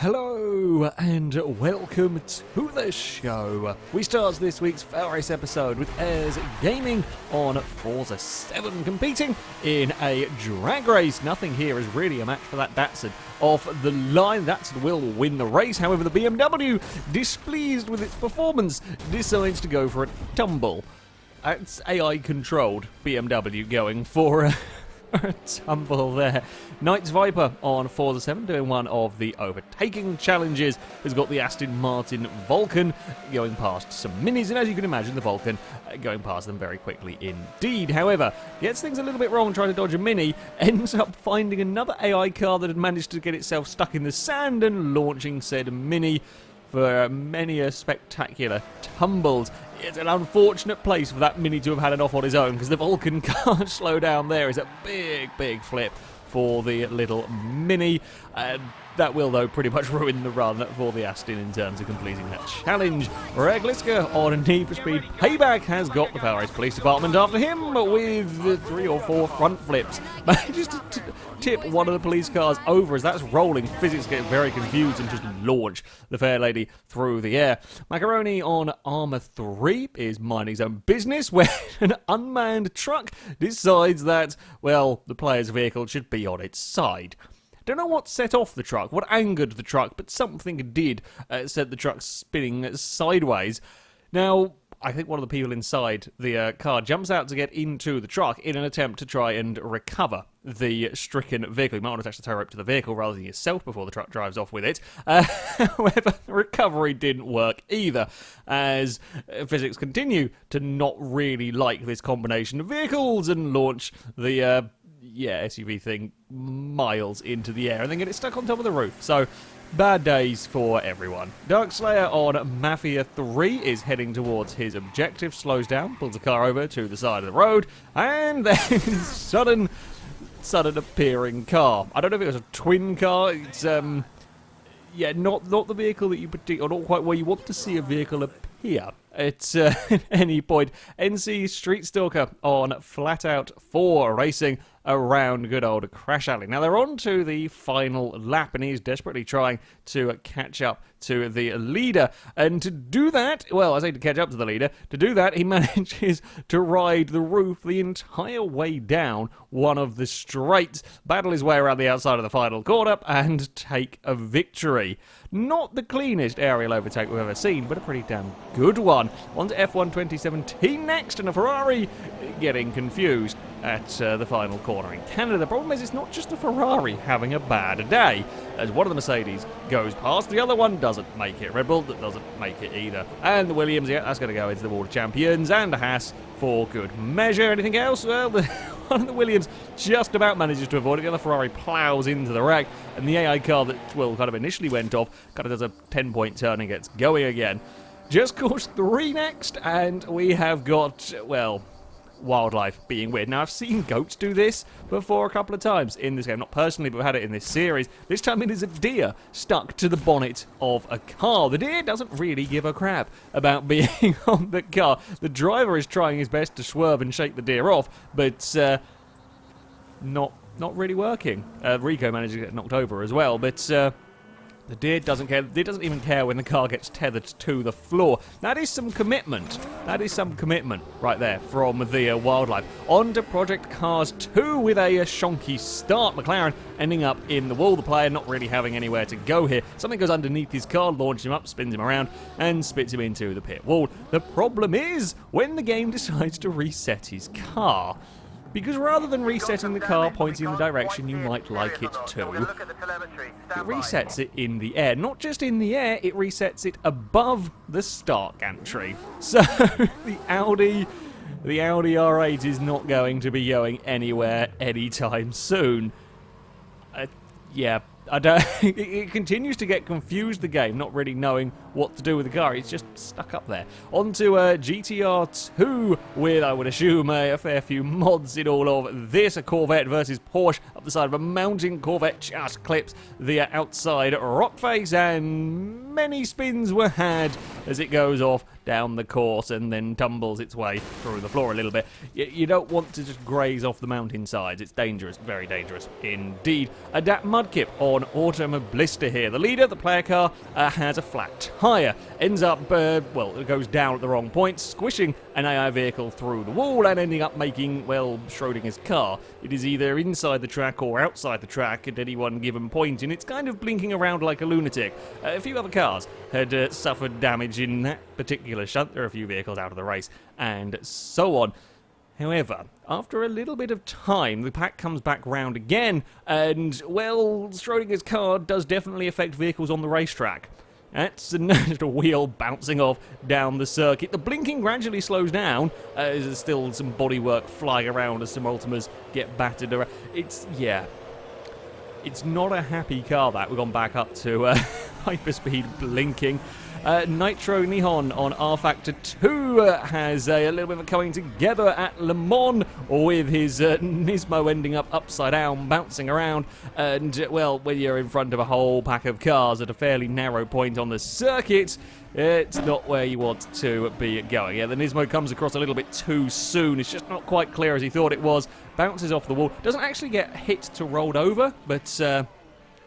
Hello and welcome to the show. We start this week's Failrace episode with Airs Gaming on Forza 7 competing in a drag race. Nothing here is really a match for that Datsun off the line. Datsun will win the race. However, the BMW, displeased with its performance, decides to go for a tumble. It's AI-controlled BMW going for a tumble there. Knight's Viper on Forza 7 doing one of the overtaking challenges. Has got the Aston Martin Vulcan going past some minis, and as you can imagine, the Vulcan going past them very quickly indeed. However, gets things a little bit wrong trying to dodge a mini, ends up finding another AI car that had managed to get itself stuck in the sand and launching said mini for many a spectacular tumbles. It's an unfortunate place for that Mini to have had it off on his own, because the Vulcan can't slow down there. It's a big flip for the little Mini. That will, though, pretty much ruin the run for the Aston in terms of completing that challenge. Glitchy on Need for Speed Payback has got the Failrace Police Department after him with 3 or 4 front flips. Manages to tip one of the police cars over as that's rolling. Physics get very confused and just launch the fair lady through the air. Macaroni on Armour 3 is minding his own business when an unmanned truck decides that, well, the player's vehicle should be on its side. Don't know what set off the truck, what angered the truck, but something did set the truck spinning sideways. Now, I think one of the people inside the car jumps out to get into the truck in an attempt to try and recover the stricken vehicle. You might want to attach the tow rope to the vehicle rather than yourself before the truck drives off with it. However, the recovery didn't work either, as physics continue to not really like this combination of vehicles and launch the SUV thing miles into the air and then get it stuck on top of the roof. So, bad days for everyone. Darkslayer on Mafia 3 is heading towards his objective, slows down, pulls the car over to the side of the road, and then sudden appearing car. I don't know if it was a twin car. It's not the vehicle that you or not quite where you want to see a vehicle appear at any point. NC Street Stalker on Flat Out 4 racing around good old Crash Alley. Now they're on to the final lap and he's desperately trying to catch up to the leader, and to do that, well, I say to catch up to the leader, to do that he manages to ride the roof the entire way down one of the straights, battle his way around the outside of the final corner and take a victory. Not the cleanest aerial overtake we've ever seen, but a pretty damn good one. On to F1 2017 next, and a Ferrari getting confused at the final corner in Canada. The problem is it's not just a Ferrari having a bad day, as one of the Mercedes goes past, the other one doesn't make it. Red Bull that doesn't make it either. And the Williams, yeah, that's going to go into the World Champions, and a Haas for good measure. Anything else? Well, one of the Williams just about manages to avoid it. The other Ferrari plows into the wreck, and the AI car that, well, kind of initially went off kind of does a 10-point turn and gets going again. Just course 3 next, and we have got, well, wildlife being weird. Now, I've seen goats do this before a couple of times in this game. Not personally, but I've had it in this series. This time it is a deer stuck to the bonnet of a car. The deer doesn't really give a crap about being on the car. The driver is trying his best to swerve and shake the deer off, but not really working. Rico managed to get knocked over as well, but the deer doesn't care. The deer doesn't even care when the car gets tethered to the floor. That is some commitment. That is some commitment right there from the wildlife. On to Project Cars 2 with a shonky start. McLaren ending up in the wall. The player not really having anywhere to go here. Something goes underneath his car, launches him up, spins him around, and spits him into the pit wall. The problem is when the game decides to reset his car. Because rather than resetting the car pointing in the direction you might like it to, it resets it in the air. Not just in the air, it resets it above the start gantry. So the Audi R8 is not going to be going anywhere anytime soon. It continues to get confused, the game, not really knowing what to do with the car. It's just stuck up there. On to GTR 2 with, I would assume, a fair few mods in all of this. A Corvette versus Porsche up the side of a mountain. Corvette just clips the outside rock face, and many spins were had as it goes off down the course and then tumbles its way through the floor a little bit. You don't want to just graze off the mountainsides. It's dangerous, very dangerous indeed. Adapt Mudkip on Autumn Blister here. The leader, the player car, has a flat tyre. Ends up, well, it goes down at the wrong point, squishing an AI vehicle through the wall and ending up making, well, Schrodinger's car. It is either inside the track or outside the track at any one given point, and it's kind of blinking around like a lunatic. A few other cars had suffered damage in that particular shunt. There are a few vehicles out of the race, and so on. However, after a little bit of time, the pack comes back round again, and, well, Schrodinger's car does definitely affect vehicles on the racetrack. That's just a wheel bouncing off down the circuit. The blinking gradually slows down. There's still some bodywork flying around as some Ultimas get battered around. It's not a happy car that. We've gone back up to hyperspeed blinking. Nitro Nihon on R Factor 2 has a little bit of a coming together at Le Mans, with his Nismo ending up upside down, bouncing around, and, well, when you're in front of a whole pack of cars at a fairly narrow point on the circuit, it's not where you want to be going. Yeah, the Nismo comes across a little bit too soon. It's just not quite clear as he thought it was. Bounces off the wall. Doesn't actually get hit to rolled over, but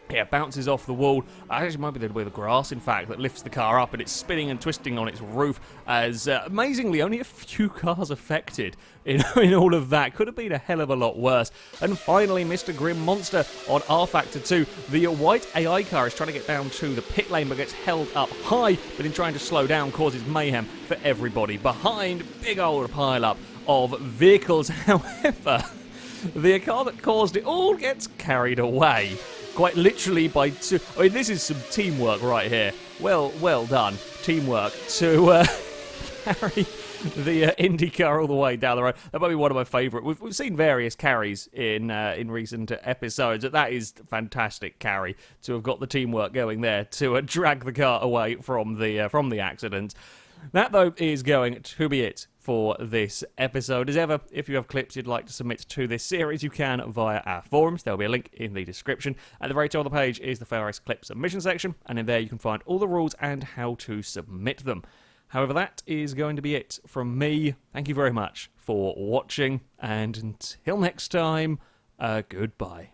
yeah, bounces off the wall. Actually, might be the bit of grass, in fact, that lifts the car up, and it's spinning and twisting on its roof as, amazingly, only a few cars affected in all of that. Could have been a hell of a lot worse. And finally, Mr. Grim Monster on R Factor 2. The white AI car is trying to get down to the pit lane, but gets held up high, but in trying to slow down, causes mayhem for everybody behind. Big old pile-up of vehicles. However, the car that caused it all gets carried away. Quite literally by two. I mean, this is some teamwork right here. Well done. Teamwork to carry the IndyCar all the way down the road. That might be one of my favourite. We've seen various carries in recent episodes. That is fantastic carry to have got the teamwork going there to drag the car away from the accident. That, though, is going to be it for this episode. As ever, if you have clips you'd like to submit to this series, you can via our forums. There'll be a link in the description. At the very top of the page is the Failrace clip submission section, and in there you can find all the rules and how to submit them. However, that is going to be it from me. Thank you very much for watching, and until next time, goodbye.